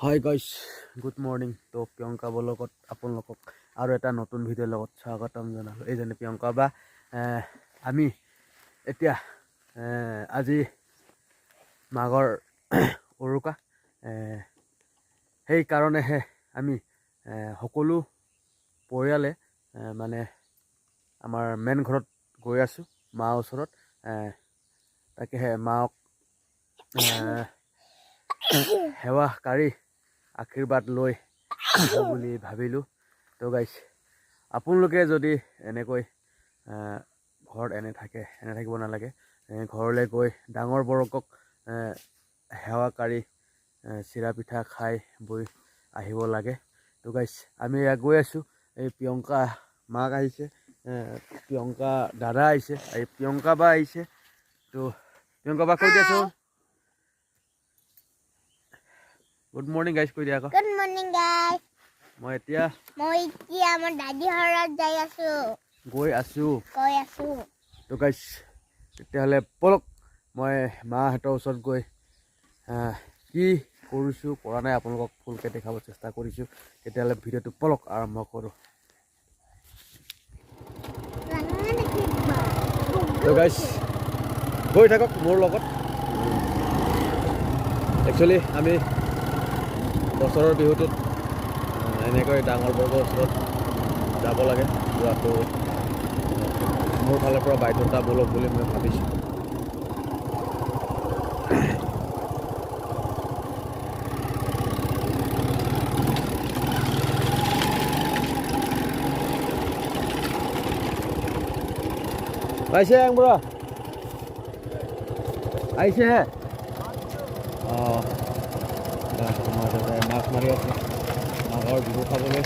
Hi guys, good morning. তো প্ৰিয়ংকা ব্লগত আপোনালোকক আৰু এটা নতুন ভিডিঅ'ৰ লগত স্বাগতম জনালোঁ। এইজনী প্ৰিয়ংকা বা আমি এতিয়া আজি মাঘৰ উৰুকা, সেইকাৰণেহে আমি সকলো পৰিয়ালে মানে আমাৰ মেইন ঘৰত গৈ আছোঁ, মাৰ ওচৰত। তাকেহে মাক সেৱা কাঢ়ি আশীৰ্বাদ লৈ বুলি ভাবিলোঁ। তো গাইছ, আপোনালোকে যদি এনেকৈ ঘৰত এনে থাকিব নালাগে। ঘৰলৈ গৈ ডাঙৰ বৰকক সেৱা কাঢ়ি চিৰা পিঠা খাই বৈ আহিব লাগে। তো গাইছ, আমি গৈ আছোঁ। এই প্ৰিয়ংকা মাক আহিছে, প্ৰিয়ংকা দাদা আহিছে, এই প্ৰিয়ংকা বা আহিছে। তো প্ৰিয়ংকা বা কৈ দিয়াচোন। গুড মৰ্নিং গাইজ কৈ দিয়া আকৌ। Good morning guys. মই এতিয়া আমাৰ দাদী ঘৰত গৈ আছো। তো গাইজ, তেতিয়াহ'লে বলক মই মাহঁতৰ ওচৰত গৈ কি কৰিছোঁ কৰা নাই আপোনালোকক ফুলকৈ দেখাব চেষ্টা কৰিছোঁ। তেতিয়াহ'লে ভিডিঅ'টো বলক আৰম্ভ কৰোঁ। তো গাইজ, গৈ থাকক মোৰ লগত। একচুৱেলি আমি বছৰৰ বিহুটোত এনেকৈ ডাঙৰ বৰ্গৰ ওচৰত যাব লাগে। যোৱাটো মোৰ ফালৰ পৰা বাধ্যতামূলক বুলি মই ভাবিছোঁ। পাইছে বুঢ়া আহিছেহে। অঁ, আমাৰ দাদাই মাছ মাৰি আছে মাঘৰ বিহু খাবলৈ।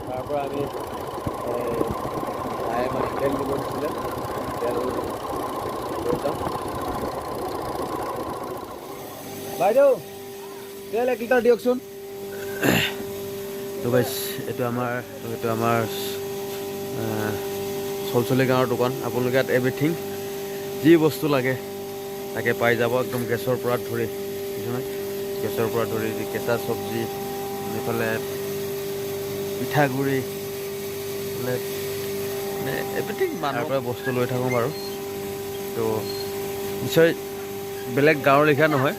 তাৰ পৰা আমি মানে তেল দিব দিছিলে, তেল লৈ যাওঁ। বাইদেউ তেল 1 লিটাৰ দিয়কচোন। তো গাইছ, এইটো আমাৰ চলচলি গাঁৱৰ দোকান। আপোনালোকে ইয়াত এভৰিথিং যি বস্তু লাগে তাকে পাই যাব। একদম গেছৰ পৰা ধৰি কেঁচা চব্জি, এইফালে পিঠাগুড়ি, মানে এভৰিথিং মানুহৰ পৰা বস্তু লৈ থাকোঁ বাৰু। তো নিশ্চয় বেলেগ গাঁৱৰ লেখীয়া নহয়,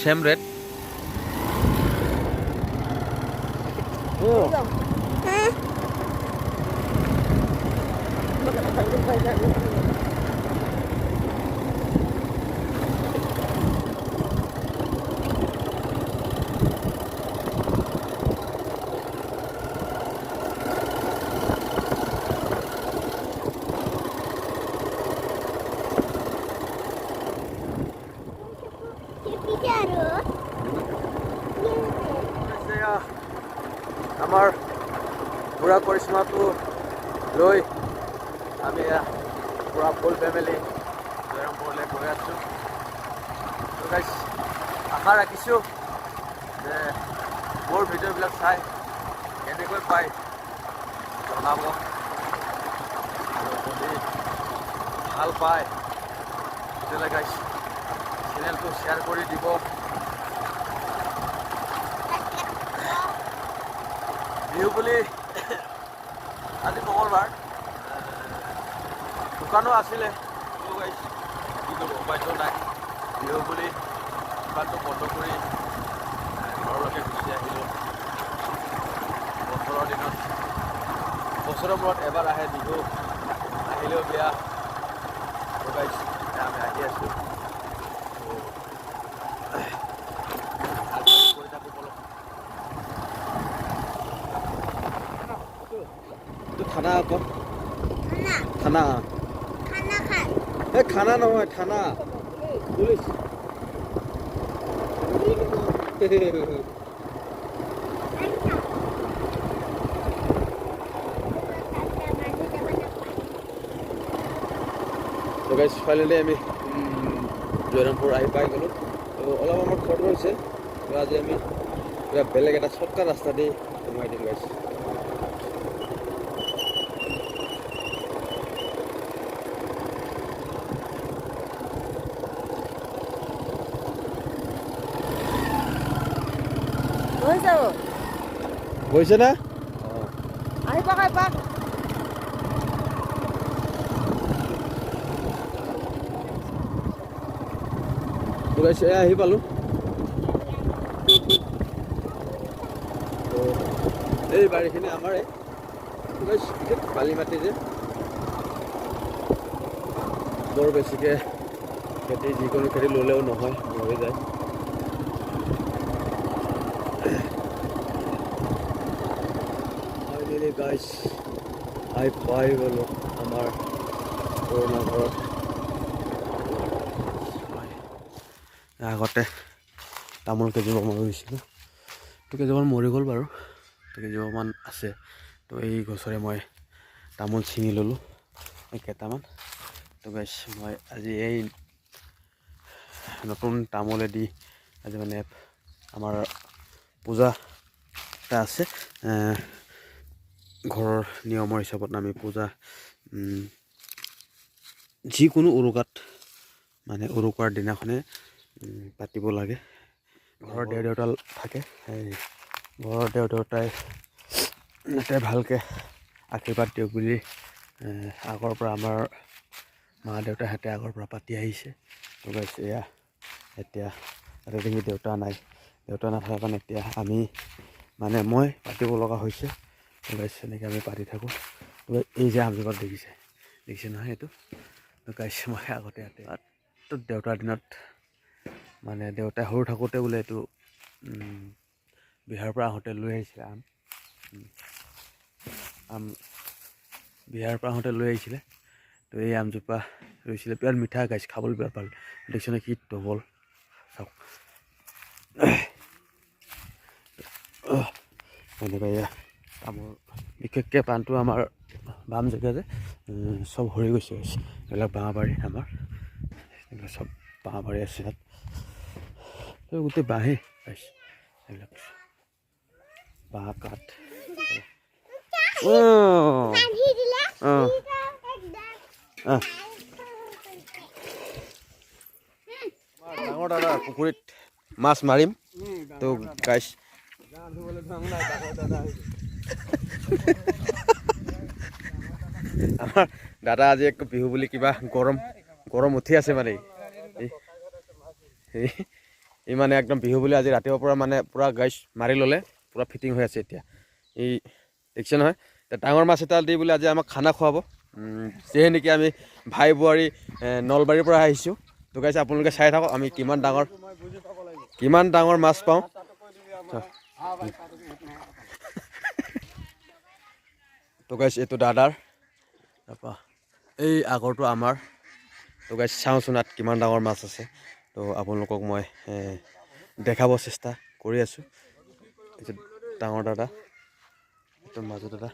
চেম ৰেট। আমাৰ পুৰা কৰিশ্মাটো লৈ আমি পুৰা ফুল ফেমিলি জয়ৰামপুৰলৈ গৈ আছোঁ। তো গাইছ, আশা ৰাখিছোঁ যে মোৰ ভিডিঅ'বিলাক চাই কেনেকৈ পায় জনাব, আৰু যদি ভাল পায় তেতিয়াহ'লে গাইছ চেনেলটো শ্বেয়াৰ কৰি দিব। বিহু বুলি আজি মঙলবাৰ, দোকানো আছিলে, কি কৰিব উপায়টো নাই। বিহু বুলি দোকানটো বন্ধ কৰি ঘৰলৈকে গুচি আহিলোঁ। বছৰৰ দিনত, বছৰৰ মূৰত এবাৰ আহে বিহু, আহিলেও বেয়া। আমি আহি আছোঁ। কৰি থাকোঁ বলক। থানা আকৌ, থানা এই খানা নহয়, থানা পুলিচ। তো গাইছ, ফাইনেলি আমি জয়ৰামপুৰ আহি পাই গ'লোঁ। তো অলপ আমাৰ খৰচ হৈছে, তো আজি আমি বেলেগ এটা চৰ্টকাট ৰাস্তা দি সোমাই দিম গাইছ। গৈছে না আহিপাক আহিপাক আহি পালো এই বাৰীখিনি আমাৰে বালি মাটি যে বৰ বেছিকৈ খেতি যিকোনো খেতি ল'লেও নহয় মৰি যায় গাইছ আহি পাই গ'লো আমাৰ পুৰণা ঘৰত আগতে তামোল কেইজোপামান ৰুইছিলোঁ তো কেইজোপামান মৰি গ'ল বাৰু তো কেইজোপামান আছে তো এই গছৰে মই তামোল ছিঙি ল'লোঁ এই কেইটামান তো গাইছ মই আজি এই নতুন তামোলেদি আজি মানে আমাৰ পূজা এটা আছে ঘৰৰ নিয়মৰ হিচাপত আমি পূজা যিকোনো উৰুকাত মানে উৰুকাৰ দিনাখনে পাতিব লাগে ঘৰৰ দেউতা থাকে সেই ঘৰৰ দেউতাই ভালকৈ আশীৰ্বাদ দিয়ক বুলি আগৰ পৰা আমাৰ মা দেউতাহঁতে আগৰ পৰা পাতি আহিছে তো গাইছ এয়া এতিয়া দেখি দেউতা নাই দেউতা নাথাকাৰ কাৰণে এতিয়া আমি মানে মই পাতিব লগা হৈছে তো গাইছ এনেকৈ আমি পাতি থাকোঁ তো এই যে আমজোপাত দেখিছে নহয় এইটো তো গাইছ মই আগতে ইয়াতে তো দেউতাৰ দিনত মানে দেউতাই সৰু থাকোঁতে বোলে এইটো বিহাৰৰ পৰা আহোঁতে লৈ আহিছিলে আম বিহাৰৰ পৰা আহোঁতে লৈ আহিছিলে তো এই আমজোপা ৰুইছিলে বিৰাট মিঠা গাইছ খাবলৈ বিৰাট ভাল দেখিছেনে কি ডবল চাওক এনেকৈ এয়া তামোল বিশেষকৈ পাণটো আমাৰ বাম জেগা যে চব সৰি গৈছে এইবিলাক বাঁহবাৰী আমাৰ চব বাঁহবাৰী আছে ইয়াত গোটেই বাঁহেই গাইছ এইবিলাক বাঁহ কাঠ ডাঙৰ দাদা পুখুৰীত মাছ মাৰিম তো গাইছ আমাৰ দাদা আজি একো বিহু বুলি কিবা গৰম উঠি আছে মানে ই মানে একদম বিহু বুলি আজি ৰাতিপুৱাৰ পৰা মানে পূৰা গাইছ মাৰি ল'লে পূৰা ফিটিং হৈ আছে এতিয়া এই দেখিছে নহয় ডাঙৰ মাছ এটা দি বুলি আজি আমাক খানা খুৱাব যিহে নেকি আমি ভাই বোৱাৰী নলবাৰীৰ পৰা আহিছোঁ তো গাইছ আপোনালোকে চাই থাকক আমি কিমান ডাঙৰ মাছ পাওঁ তো গাইছ এইটো দাদাৰ তাৰপৰা এই আগৰটো আমাৰ তো গাইছ চাওঁচোন ইয়াত কিমান ডাঙৰ মাছ আছে তো আপোনালোকক মই দেখাব চেষ্টা কৰি আছোঁ এইটো ডাঙৰ দাদা এইটো মাজু দাদা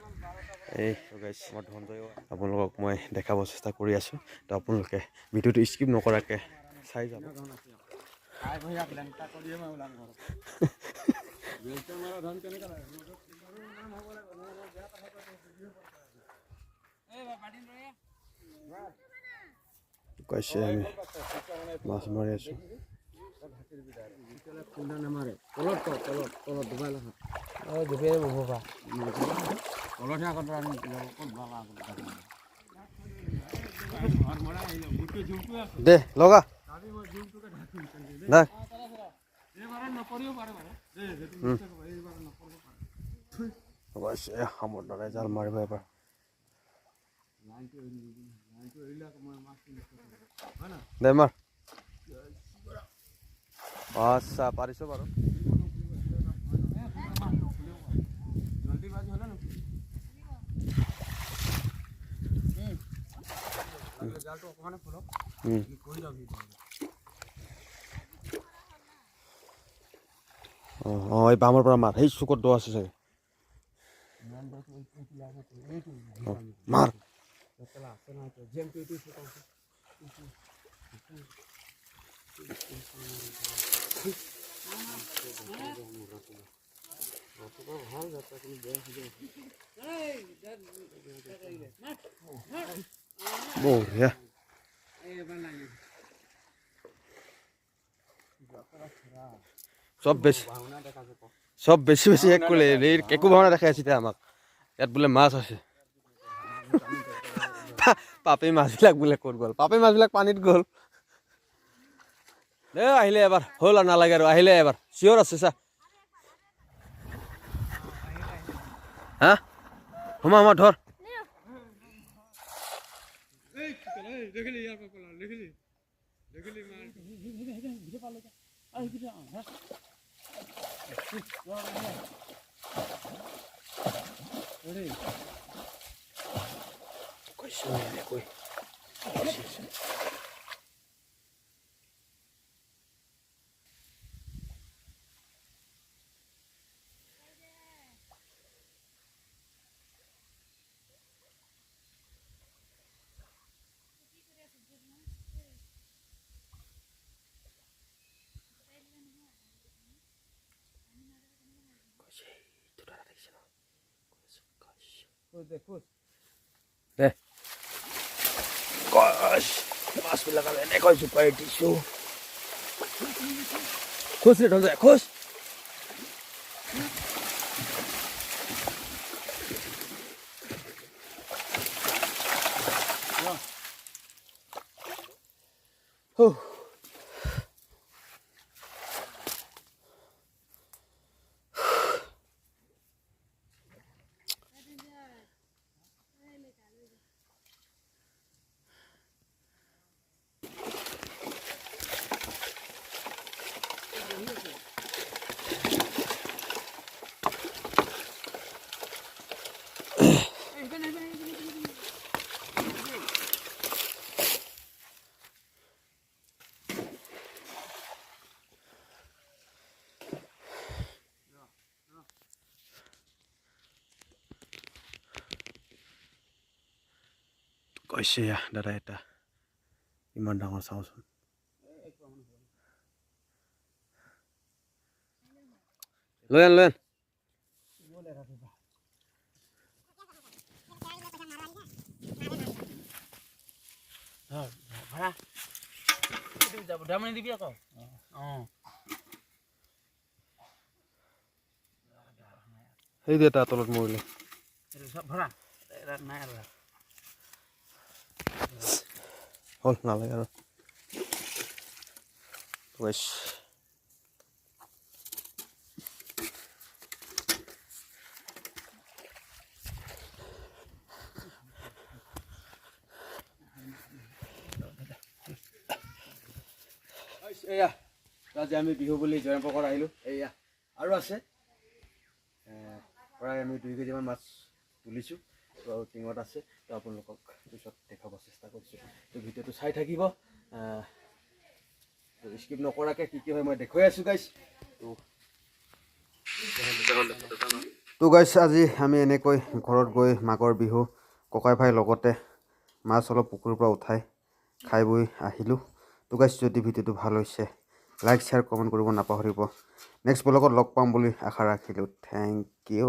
এই গাইছ মই ধনঞ্জয় আপোনালোকক মই দেখাব চেষ্টা কৰি আছোঁ তো আপোনালোকে ভিডিঅ'টো স্কিপ নকৰাকৈ চাই যাব কৈছে আমি মাছ মাৰি আছোঁ দে লগা সামুদ্ৰাই জাল মাৰিব এবাৰ দে মাৰ আচ্ছা পাৰিছ বাৰু এই বামৰ পৰা মাৰ সেই চুকত দ আছে চাগে মাৰ বঢ়িয়া চব বেছি চব বেছি বেছি শেষ কৰিলে এই কেকু ভাওনা দেখাই আছে এতিয়া আমাক ইয়াত বোলে মাছ আছে পাপি মাছবিলাক বোলে ক'ত গ'ল পাপি মাছবিলাক পানীত গ'ল আহিলে এবাৰ হ'ল আৰু নালাগে আৰু আহিলে এবাৰ চিয়'ৰ আছে চা হা সোমা সোমা ধৰ দে মাছবিলাক আৰু এনেকৈ জোপাই দিছোঁ খোজ ৰে ধন যায় খোজ কৈছে দাদা এটা ইমান ডাঙৰ চাওঁচোন লৈ আন দিবি আকৌ সেই দে তাৰ তলত মৰিলে নাই আৰু হ'ল নালাগে আৰু এয়া আজি আমি বিহু বুলি জয়ন্তপকৰত আহিলোঁ এয়া আৰু আছে প্ৰায় আমি 2 কেজিমান মাছ তুলিছোঁ আৰু টিঙত আছে তো আপোনালোকক পিছত দেখাব চেষ্টা কৰিছোঁ তো ভিডিঅ'টো চাই থাকিব স্কিপ নকৰাকৈ কি হয় মই দেখুৱাই আছোঁ গাইছ তো গাইছ আজি আমি এনেকৈ ঘৰত গৈ মাঘৰ বিহু ককাই ভাই লগতে মাছ অলপ পুখুৰীৰ পৰা উঠাই খাই বৈ আহিলোঁ তো গাইছ যদি ভিডিঅ'টো ভাল হৈছে লাইক শ্বেয়াৰ কমেণ্ট কৰিব নাপাহৰিব নেক্সট ব্লগত লগ পাম বুলি আশা ৰাখিলোঁ থেংক ইউ